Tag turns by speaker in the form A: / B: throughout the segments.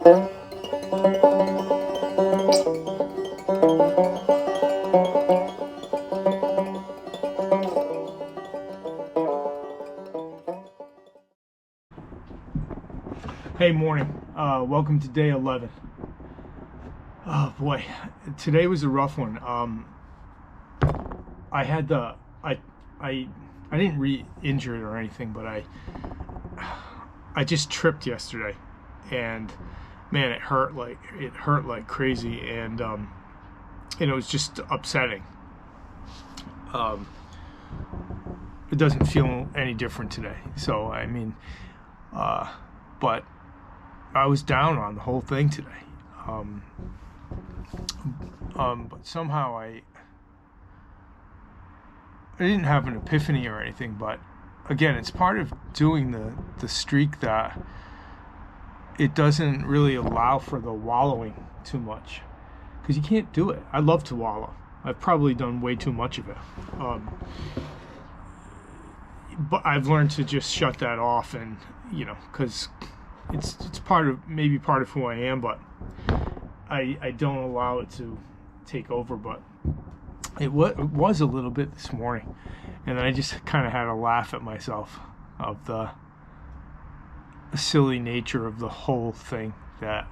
A: Hey, morning. Welcome to day 11. Oh boy, today was a rough one. I had I didn't re-injure it or anything, but I just tripped yesterday, and man, it hurt like crazy, and it was just upsetting. It doesn't feel any different today. So I mean, but I was down on the whole thing today. But somehow I didn't have an epiphany or anything, but again, it's part of doing the streak that it doesn't really allow for the wallowing too much, because you can't do it. I love to wallow. I've probably done way too much of it. But I've learned to just shut that off, and because it's maybe part of who I am, but I don't allow it to take over. But it was a little bit this morning, and I just kind of had a laugh at myself of the silly nature of the whole thing that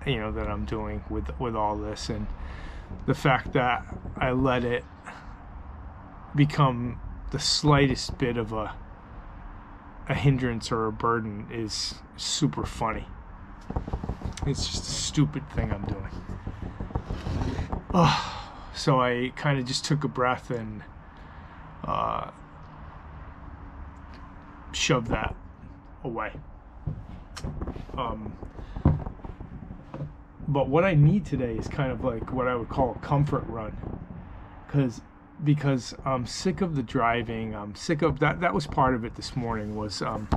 A: that I'm doing with all this, and the fact that I let it become the slightest bit of a hindrance or a burden is super funny. It's just a stupid thing I'm doing. So I kind of just took a breath and shoved that away. But what I need today is kind of like what I would call a comfort run, because I'm sick of the driving. I'm sick of that. That was part of it this morning. Was the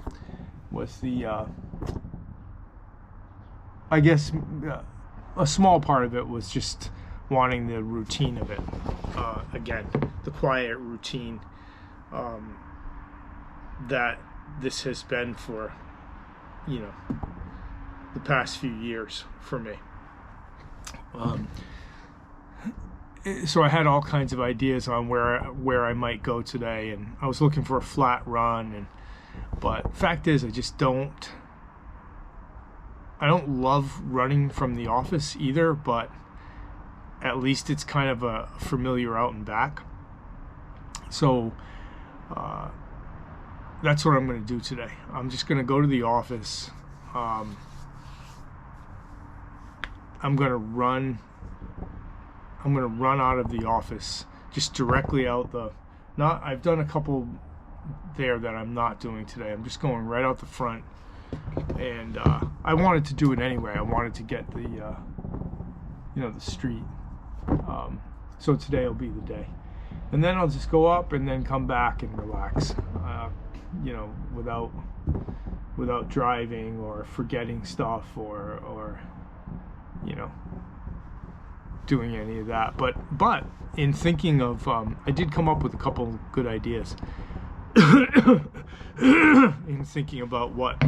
A: I guess a small part of it was just wanting the routine of it again, the quiet routine that this has been for the past few years for me. So I had all kinds of ideas on where I might go today, and I was looking for a flat run, but fact is I don't love running from the office either, but at least it's kind of a familiar out and back. So that's what I'm going to do today. I'm just going to go to the office. I'm going to run out of the office, just directly out I've done a couple there that I'm not doing today. I'm just going right out the front, and I wanted to do it anyway. I wanted to get the street. So today will be the day, and then I'll just go up and then come back and relax. Without driving or forgetting stuff or doing any of that. But in thinking of, I did come up with a couple of good ideas in thinking about what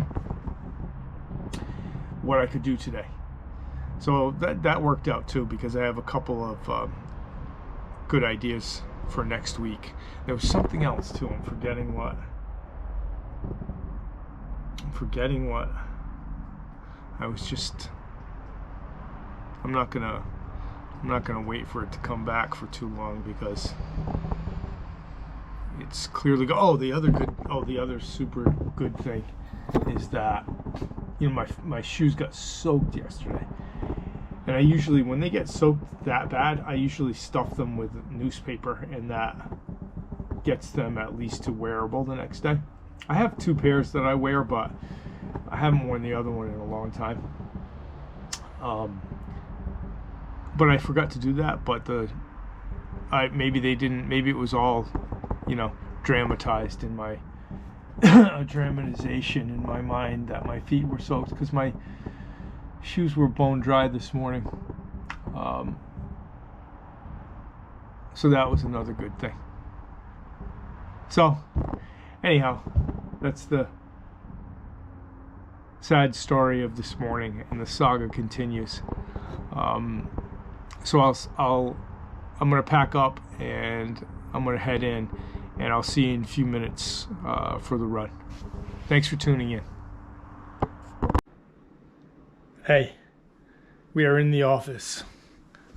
A: I could do today. So that worked out too, because I have a couple of good ideas for next week. There was something else too. I'm forgetting what. I'm not gonna wait for it to come back for too long, because it's clearly the other super good thing is that my shoes got soaked yesterday, and I usually, when they get soaked that bad, I usually stuff them with newspaper, and that gets them at least to wearable the next day. I have two pairs that I wear, but I haven't worn the other one in a long time. But I forgot to do that. But maybe it was all, dramatized in my a dramatization in my mind that my feet were soaked, because my shoes were bone dry this morning. So that was another good thing. So anyhow, that's the sad story of this morning, and the saga continues. So I'm gonna pack up and I'm gonna head in, and I'll see you in a few minutes for the run. Thanks for tuning in. Hey, we are in the office.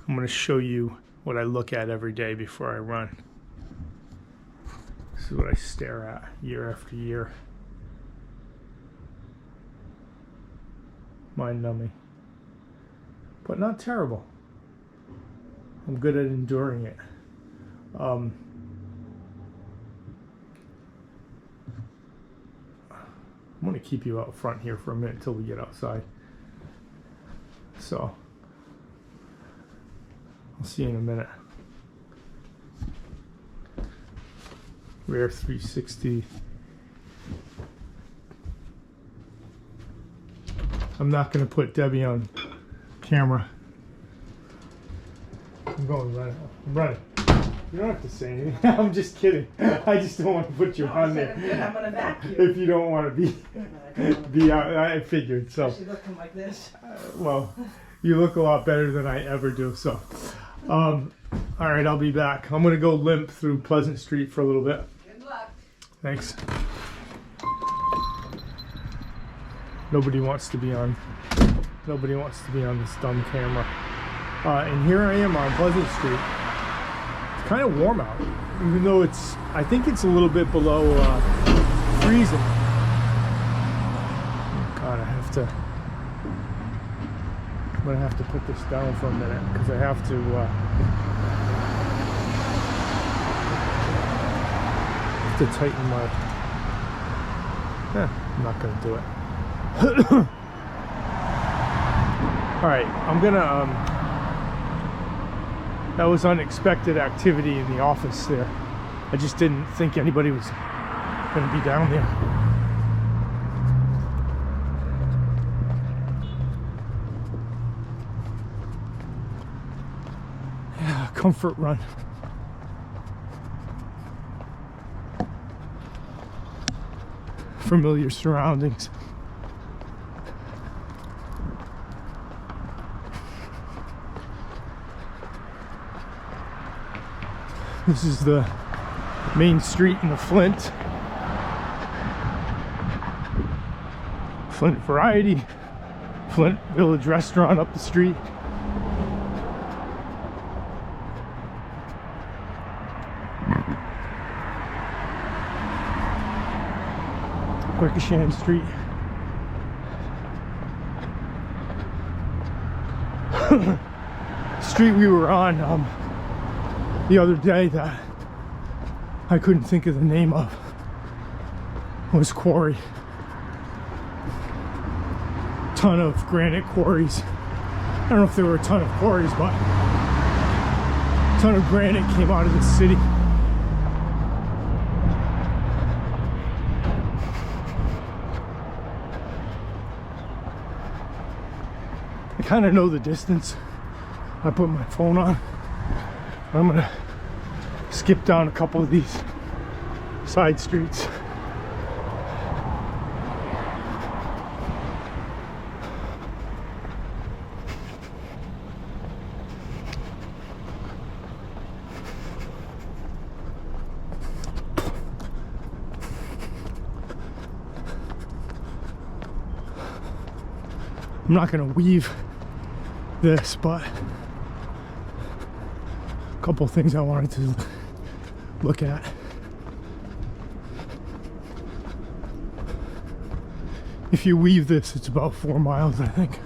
A: I'm gonna show you what I look at every day before I run. This is what I stare at year after year. Mind-numbing, but not terrible. I'm good at enduring it. I'm going to keep you out front here for a minute until we get outside. So, I'll see you in a minute. Rear 360. I'm not going to put Debbie on camera. I'm going right now. I'm running. You don't have to say anything. I'm just kidding. I just don't want to put you on there.
B: I'm going to vacuum.
A: If you don't want to be out, I figured. So.
B: Especially looking like this.
A: Well, you look a lot better than I ever do. So, all right, I'll be back. I'm going to go limp through Pleasant Street for a little bit.
B: Good luck.
A: Thanks. Nobody wants to be on this dumb camera. And here I am on Pleasant Street. It's kind of warm out, even though I think it's a little bit below freezing. God, I'm gonna have to put this down for a minute because I have to tighten my. I'm not gonna do it. All right, I'm gonna. That was unexpected activity in the office there. I just didn't think anybody was going to be down there. Yeah, comfort run. Familiar surroundings. This is the main street in the Flint Variety, Flint Village Restaurant up the street. Quercushan Street. Street we were on the other day that I couldn't think of the name of was Quarry. Ton of granite quarries. I don't know if there were a ton of quarries, but a ton of granite came out of the city. I kind of know the distance. I put my phone on. I'm gonna skip down a couple of these side streets. I'm not gonna weave this, but couple things I wanted to look at. If you weave this, it's about 4 miles, I think.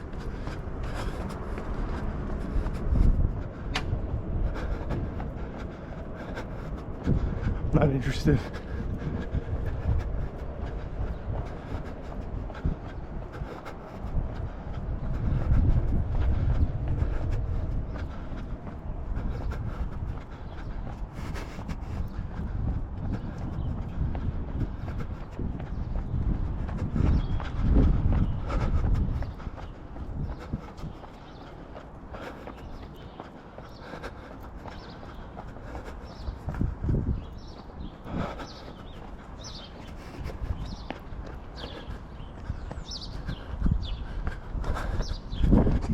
A: Not interested.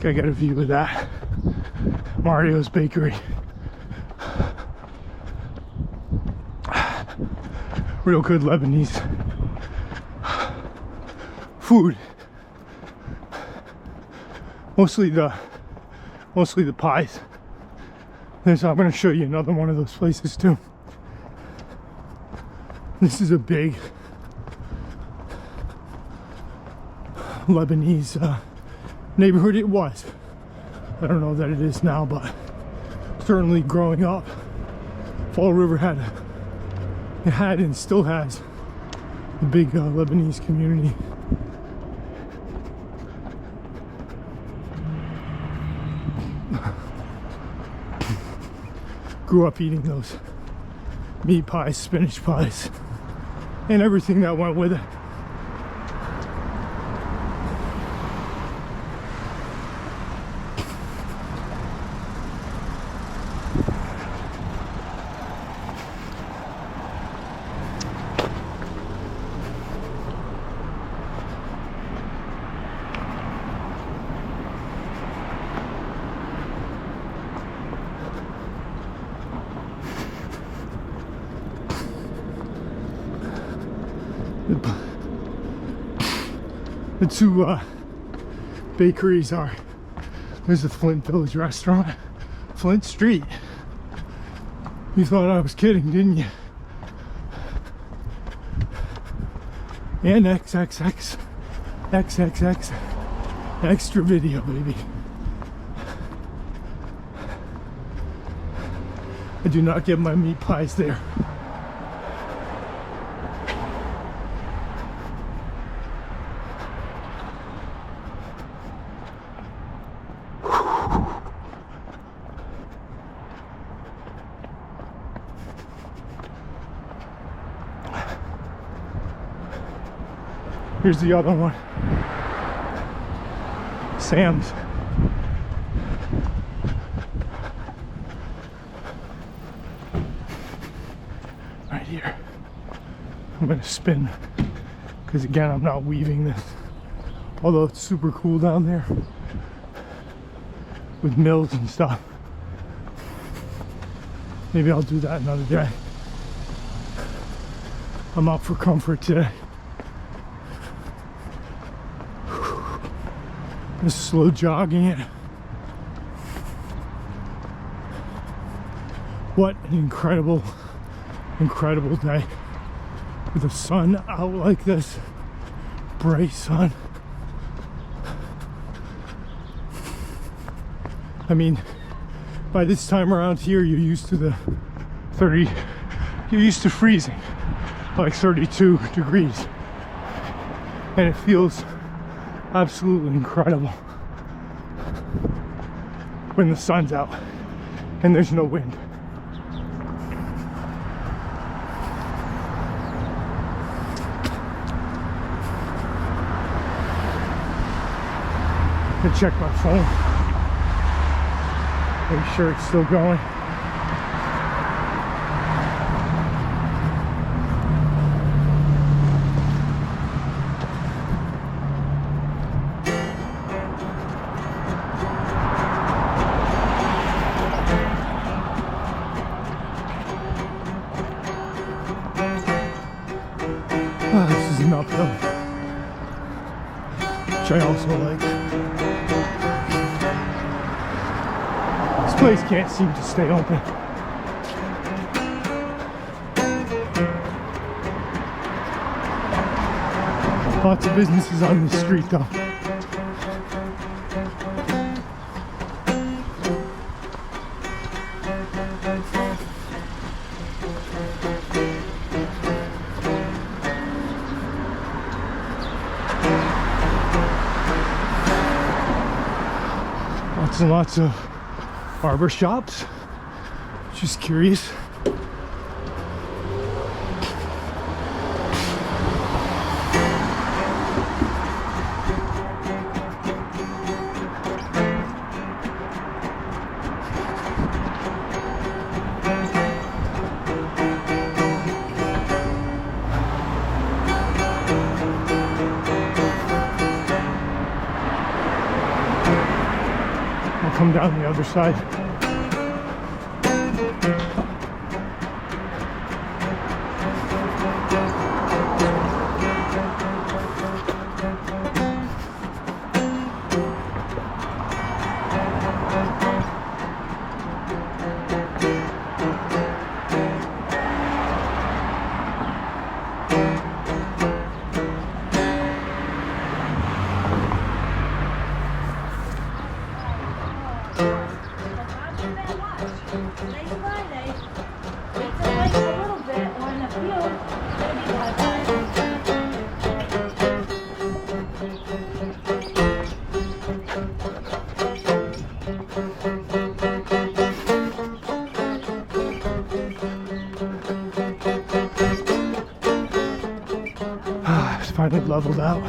A: I got a view of that. Mario's Bakery. Real good Lebanese food. Mostly the pies. I'm going to show you another one of those places too. This is a big Lebanese neighborhood. It was. I don't know that it is now, but certainly growing up, Fall River had and still has a big Lebanese community. Grew up eating those meat pies, spinach pies, and everything that went with it. The two bakeries are, there's the Flint Village restaurant, Flint Street. You thought I was kidding, didn't you? And XXX, extra video, baby. I do not get my meat pies there. Here's the other one. Sam's. Right here. I'm gonna spin because again I'm not weaving this. Although it's super cool down there with mills and stuff. Maybe I'll do that another day. I'm out for comfort today. Just slow jogging it. What an incredible day with the sun out like this, bright sun. I mean, by this time around here, you're used to you're used to freezing, like 32 degrees, and it feels absolutely incredible when the sun's out and there's no wind. I check my phone, make sure it's still going. Oh, this is an uphill, which I also like. This place can't seem to stay open. Lots of businesses on this street though. Lots and lots of barber shops. Just curious. come down the other side. It's finally leveled out.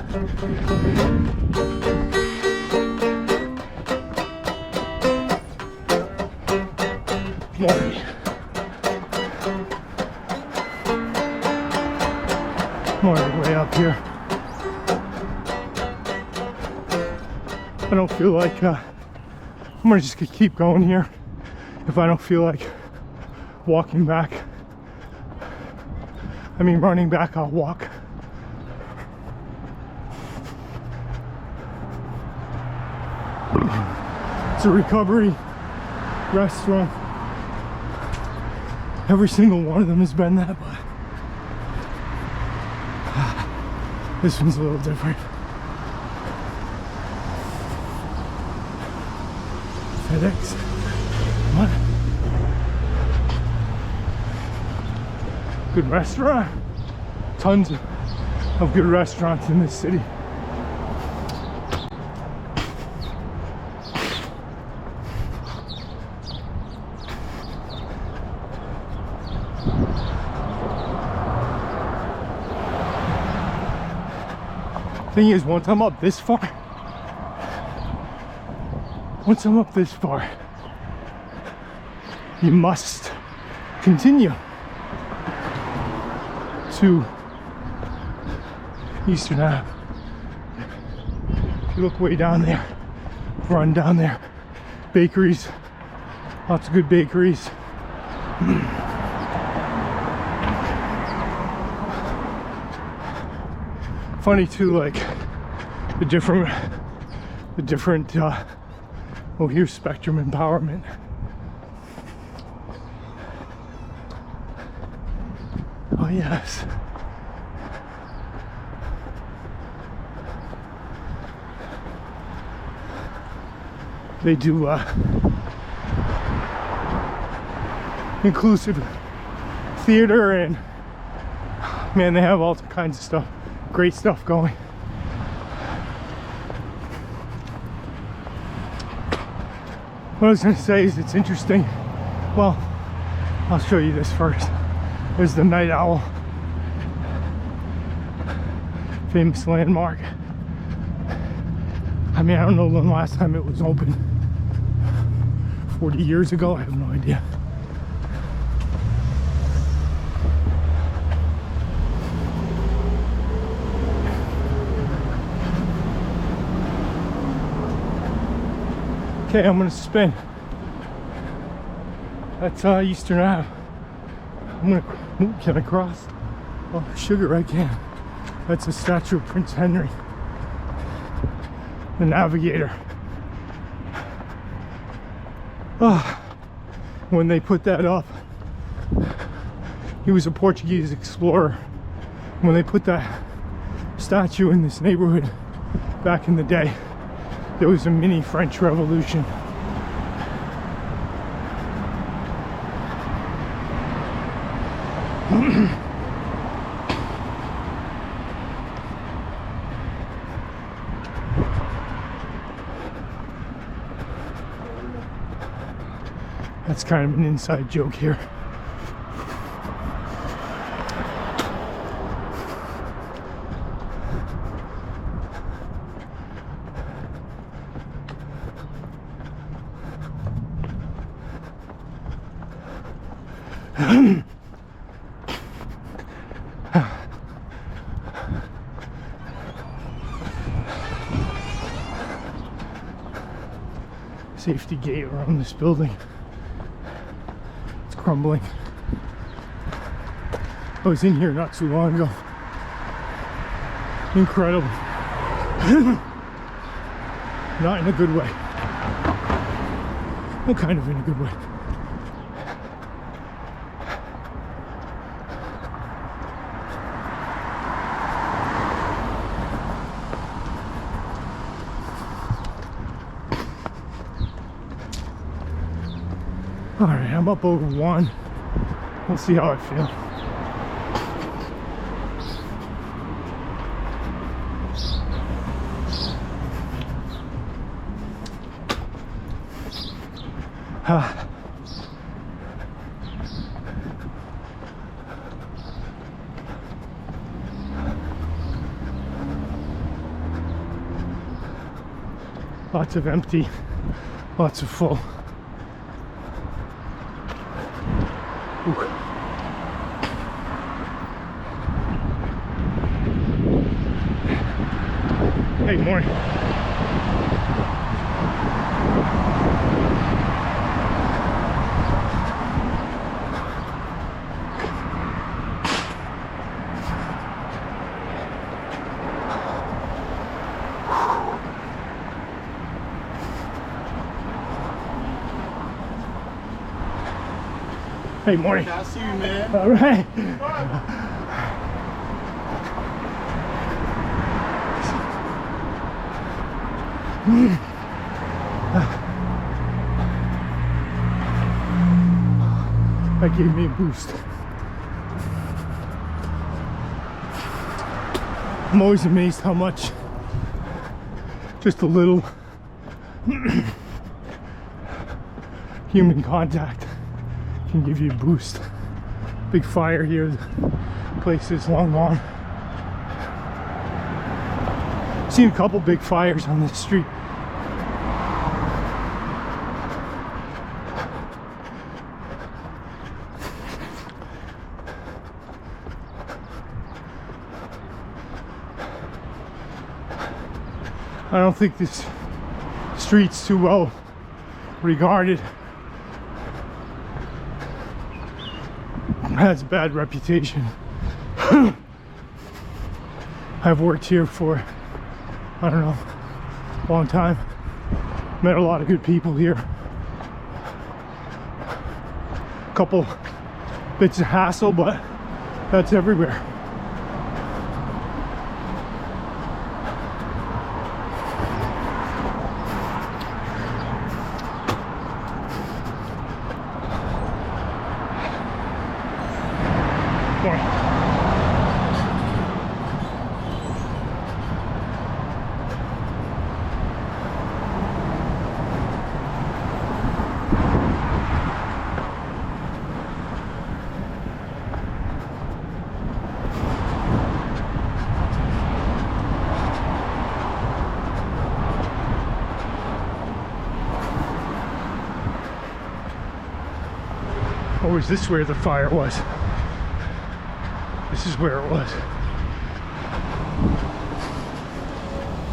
A: More of the way up here. I don't feel like I'm gonna just keep going here. If I don't feel like walking back, I mean running back, I'll walk. It's a recovery restaurant. Every single one of them has been that, but this one's a little different. FedEx. What? Good restaurant. Tons of good restaurants in this city. Thing is, once I'm up this far, you must continue to Eastern Ave. If you look way down there, run down there, bakeries, lots of good bakeries. Funny too, like the different oh, here's Spectrum Empowerment. Oh yes. They do inclusive theater, and man, they have all kinds of stuff. Great stuff going. What I was going to say is it's interesting. Well, I'll show you this first. There's the Night Owl. Famous landmark. I mean, I don't know when the last time it was open. 40 years ago? I have no idea. Okay, I'm gonna spin. That's Eastern Ave. I'm gonna, can I cross? Oh, sugar, I can. That's a statue of Prince Henry, the navigator. Oh, when they put that up, he was a Portuguese explorer. When they put that statue in this neighborhood back in the day, there was a mini French Revolution. That's kind of an inside joke here. safety gate around this building. It's crumbling. I was in here not too long ago. Incredible. Not in a good way. Well, kind of in a good way. All right, I'm up over 1. We'll see how I feel. Lots of empty, lots of full. Ooh. Hey, morning. Hey, morning.
C: I see you, man.
A: All right. That gave me a boost. I'm always amazed how much just a little human contact can give you a boost. Big fire here, the place is long gone. Seen a couple big fires on this street. I don't think this street's too well regarded. It has a bad reputation. I've worked here for, I don't know, a long time. Met a lot of good people here. A couple bits of hassle, but that's everywhere. Or is this where the fire was? This is where it was.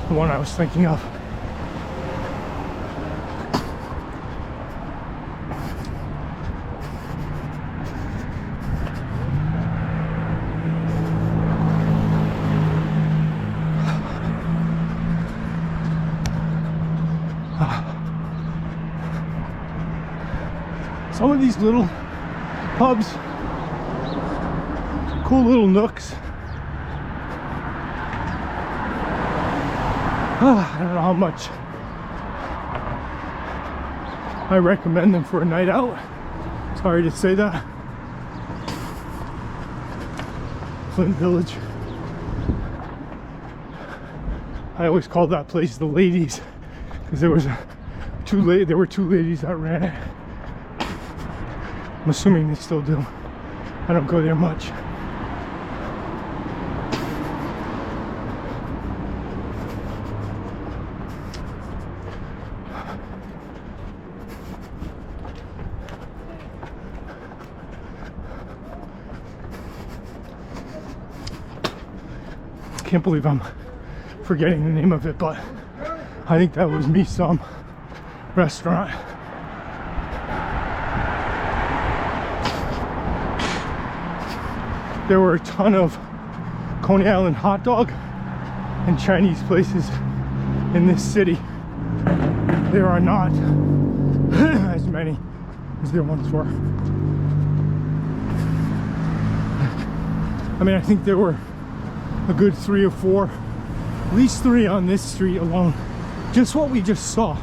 A: The one I was thinking of. Some of these little pubs, cool little nooks. I don't know how much I recommend them for a night out. Sorry to say that. Flint Village. I always called that place the ladies because there were two ladies that ran it. I'm assuming they still do. I don't go there much. Can't believe I'm forgetting the name of it, but I think that was me some restaurant. There were a ton of Coney Island hot dog and Chinese places in this city. There are not as many as there once were. I mean, I think there were a good 3 or 4, at least 3 on this street alone. Just what we just saw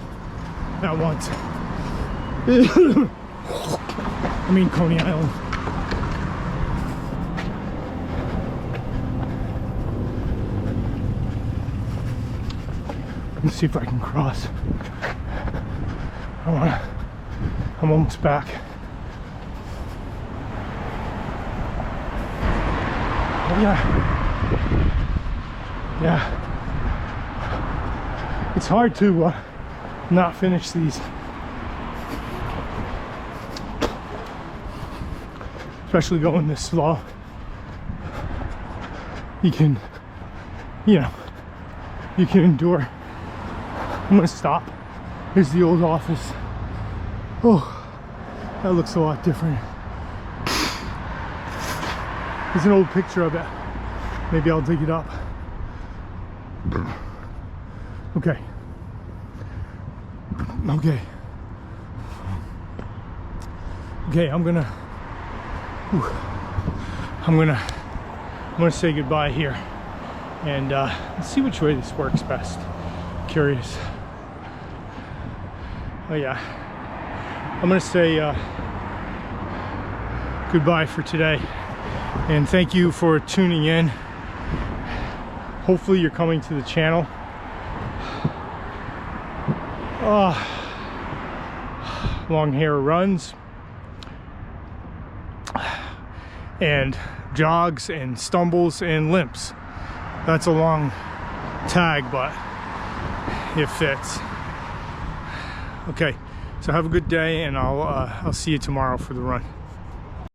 A: at once. I mean, Coney Island. Let's see if I can cross. I'm almost back. Oh yeah. Yeah. It's hard to not finish these. Especially going this slow. You can, you know, you can endure. I'm gonna stop. Here's the old office. Oh, that looks a lot different. There's an old picture of it. Maybe I'll dig it up. Okay. Okay, I'm gonna say goodbye here, and let's see which way this works best. Curious. Oh yeah, I'm gonna say goodbye for today, and thank you for tuning in. Hopefully you're coming to the channel. Long hair runs and jogs and stumbles and limps. That's a long tag, but it fits. Okay, so have a good day, and I'll see you tomorrow for the run.